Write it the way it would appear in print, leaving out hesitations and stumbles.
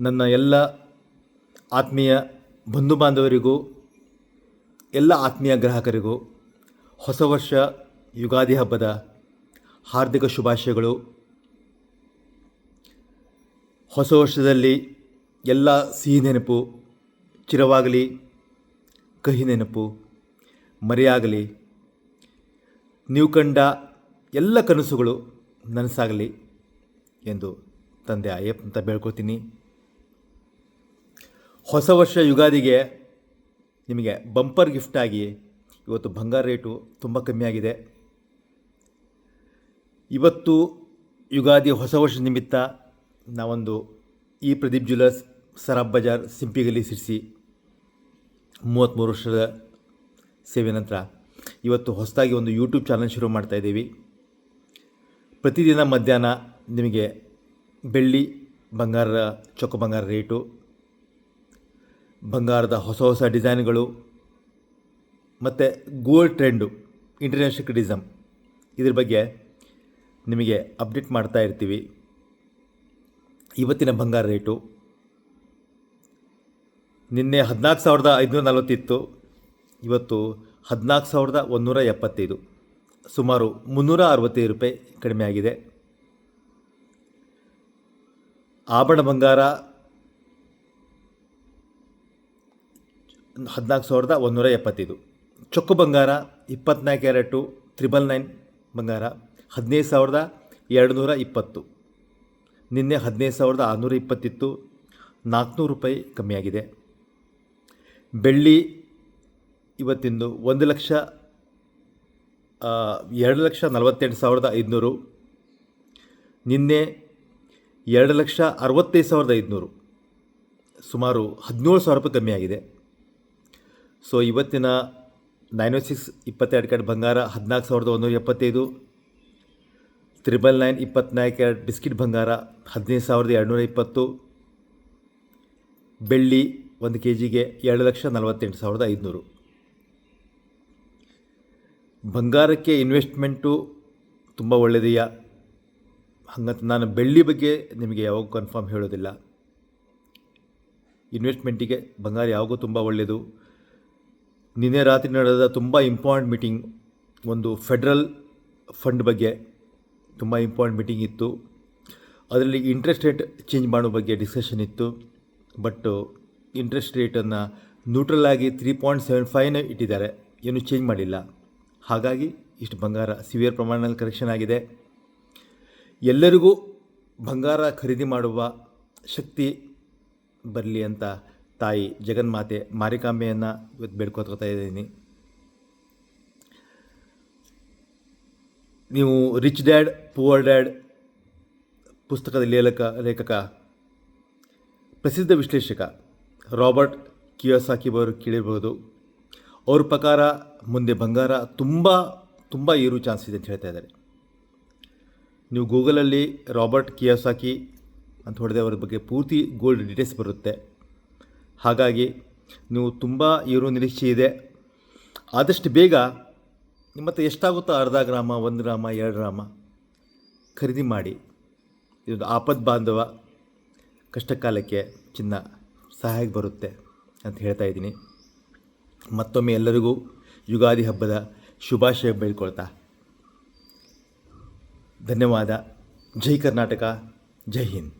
ನನ್ನ ಎಲ್ಲ ಆತ್ಮೀಯ ಬಂಧು ಬಾಂಧವರಿಗೂ, ಎಲ್ಲ ಆತ್ಮೀಯ ಗ್ರಾಹಕರಿಗೂ ಹೊಸ ವರ್ಷ ಯುಗಾದಿ ಹಬ್ಬದ ಹಾರ್ದಿಕ ಶುಭಾಶಯಗಳು. ಹೊಸ ವರ್ಷದಲ್ಲಿ ಎಲ್ಲ ಸಿಹಿ ನೆನಪು ಚಿರವಾಗಲಿ, ಕಹಿ ನೆನಪು ಮರೆಯಾಗಲಿ. ನೀವು ಕಂಡ ಎಲ್ಲ ಕನಸುಗಳು ನನಸಾಗಲಿ ಎಂದು ತಂದೆ ಅಯ್ಯಪ್ಪ ಅಂತ ಬೇಡ್ಕೊತೀನಿ. ಹೊಸ ವರ್ಷ ಯುಗಾದಿಗೆ ನಿಮಗೆ ಬಂಪರ್ ಗಿಫ್ಟಾಗಿ ಇವತ್ತು ಬಂಗಾರ ರೇಟು ತುಂಬ ಕಮ್ಮಿಯಾಗಿದೆ. ಇವತ್ತು ಯುಗಾದಿ ಹೊಸ ವರ್ಷ ನಿಮಿತ್ತ ನಾವೊಂದು ಈ ಪ್ರದೀಪ್ ಜ್ಯುವೆಲರ್ಸ್, ಸರಾಫ್ ಬಜಾರ್, ಸಿಂಪಿಗಲಿ, ಸಿರ್ಸಿ 33 ವರ್ಷದ ಸೇವೆ ನಂತರ ಇವತ್ತು ಹೊಸದಾಗಿ ಒಂದು ಯೂಟ್ಯೂಬ್ ಚಾನಲ್ ಶುರು ಮಾಡ್ತಾಯಿದ್ದೀವಿ. ಪ್ರತಿದಿನ ಮಧ್ಯಾಹ್ನ ನಿಮಗೆ ಬೆಳ್ಳಿ, ಬಂಗಾರ, ಚೊಕ್ಕ ಬಂಗಾರ ರೇಟು, ಬಂಗಾರದ ಹೊಸ ಹೊಸ ಡಿಸೈನ್ಗಳು ಮತ್ತು ಗೋಲ್ಡ್ ಟ್ರೆಂಡು, ಇಂಟರ್ನ್ಯಾಷನಲ್ ಕ್ರಿಟಿಸಮ್ ಇದ್ರ ಬಗ್ಗೆ ನಿಮಗೆ ಅಪ್ಡೇಟ್ ಮಾಡ್ತಾ ಇರ್ತೀವಿ. ಇವತ್ತಿನ ಬಂಗಾರ ರೇಟು ನಿನ್ನೆ 14,540 ಇತ್ತು, ಇವತ್ತು 14,175, ಸುಮಾರು 365 ರೂಪಾಯಿ ಕಡಿಮೆ ಆಗಿದೆ. ಆಭರಣ ಬಂಗಾರ 14,175, ಚೊಕ್ಕ ಬಂಗಾರ 24 ಕ್ಯಾರೆಟು 999 ಬಂಗಾರ 15,220, ನಿನ್ನೆ 15,620 ಇತ್ತು, 400 ರೂಪಾಯಿ ಕಮ್ಮಿಯಾಗಿದೆ. ಬೆಳ್ಳಿ ಇವತ್ತಿಂದು 2,48,500, ನಿನ್ನೆ 2,65,500, ಸುಮಾರು 17,000 ರೂಪಾಯಿ ಕಮ್ಮಿಯಾಗಿದೆ. ಸೊ ಇವತ್ತಿನ 906 22 ಕ್ಯಾರೆಟ್ ಬಂಗಾರ 14,175, 999 24 ಕ್ಯಾರೆಟ್ ಬಿಸ್ಕಿಟ್ ಬಂಗಾರ 15,220, ಬೆಳ್ಳಿ 1 kgಗೆ 2,48,500. ಬಂಗಾರಕ್ಕೆ ಇನ್ವೆಸ್ಟ್ಮೆಂಟು ತುಂಬ ಒಳ್ಳೆಯದೆಯಾ ಹಾಗಂತ ನಾನು ಬೆಳ್ಳಿ ಬಗ್ಗೆ ನಿಮಗೆ ಯಾವಾಗ ಕನ್ಫರ್ಮ್ ಹೇಳೋದಿಲ್ಲ. ಇನ್ವೆಸ್ಟ್ಮೆಂಟಿಗೆ ಬಂಗಾರ ಯಾವಾಗೂ ತುಂಬ ಒಳ್ಳೆಯದು. ನಿನ್ನೆ ರಾತ್ರಿ ನಡೆದ ತುಂಬ ಇಂಪಾರ್ಟೆಂಟ್ ಮೀಟಿಂಗ್, ಒಂದು ಫೆಡ್ರಲ್ ಫಂಡ್ ಬಗ್ಗೆ ತುಂಬ ಇಂಪಾರ್ಟೆಂಟ್ ಮೀಟಿಂಗ್ ಇತ್ತು. ಅದರಲ್ಲಿ ಇಂಟ್ರೆಸ್ಟ್ ರೇಟ್ ಚೇಂಜ್ ಮಾಡೋ ಬಗ್ಗೆ ಡಿಸ್ಕಷನ್ ಇತ್ತು. ಬಟ್ ಇಂಟ್ರೆಸ್ಟ್ ರೇಟನ್ನು ನ್ಯೂಟ್ರಲ್ ಆಗಿ 3.75 ಇಟ್ಟಿದ್ದಾರೆ, ಏನು ಚೇಂಜ್ ಮಾಡಿಲ್ಲ. ಹಾಗಾಗಿ ಇಷ್ಟು ಬಂಗಾರ ಸಿವಿಯರ್ ಪ್ರಮಾಣದಲ್ಲಿ ಕರೆಕ್ಷನ್ ಆಗಿದೆ. ಎಲ್ಲರಿಗೂ ಬಂಗಾರ ಖರೀದಿ ಮಾಡುವ ಶಕ್ತಿ ಬರಲಿ ಅಂತ ತಾಯಿ ಜಗನ್ಮಾತೆ ಮಾರಿಕಾಂಬೆಯನ್ನು ಇವತ್ತು ಬೇಡ್ಕೊತಾ ಇದ್ದೀನಿ. ನೀವು ರಿಚ್ ಡ್ಯಾಡ್ ಪುವರ್ ಡ್ಯಾಡ್ ಪುಸ್ತಕದ ಲೇಖಕ ಪ್ರಸಿದ್ಧ ವಿಶ್ಲೇಷಕ ರಾಬರ್ಟ್ ಕಿಯೋಸಾಕಿ ಅವರು ಕೇಳಿರ್ಬೋದು. ಅವ್ರ ಪ್ರಕಾರ ಮುಂದೆ ಬಂಗಾರ ತುಂಬ ಏರೋ ಚಾನ್ಸ್ ಇದೆ ಅಂತ ಹೇಳ್ತಾ ಇದ್ದಾರೆ. ನೀವು ಗೂಗಲಲ್ಲಿ ರಾಬರ್ಟ್ ಕಿಯೋಸಾಕಿ ಅಂತ ಹೊಡೆದೇ ಅವ್ರ ಬಗ್ಗೆ ಪೂರ್ತಿ ಗೋಲ್ಡ್ ಡೀಟೇಲ್ಸ್ ಬರುತ್ತೆ. ಹಾಗಾಗಿ ನೀವು ತುಂಬ ಏರೋ ನಿರೀಕ್ಷೆ ಇದೆ. ಆದಷ್ಟು ಬೇಗ ನಿಮ್ಮ ಹತ್ರ ಎಷ್ಟಾಗುತ್ತೋ ಅರ್ಧ ಗ್ರಾಮ, 1 ಗ್ರಾಮ, 2 ಗ್ರಾಮ ಖರೀದಿ ಮಾಡಿ. ಇದೊಂದು ಆಪದ್ ಬಾಂಧವ ಕಷ್ಟಕಾಲಕ್ಕೆ ಚಿನ್ನ ಸಹಾಯಕ್ಕೆ ಬರುತ್ತೆ ಅಂತ ಹೇಳ್ತಾ ಇದ್ದೀನಿ. ಮತ್ತೊಮ್ಮೆ ಎಲ್ಲರಿಗೂ ಯುಗಾದಿ ಹಬ್ಬದ ಶುಭಾಶಯ ಬೇಡ್ಕೊಳ್ತಾ ಧನ್ಯವಾದ. ಜೈ ಕರ್ನಾಟಕ, ಜೈ ಹಿಂದ್.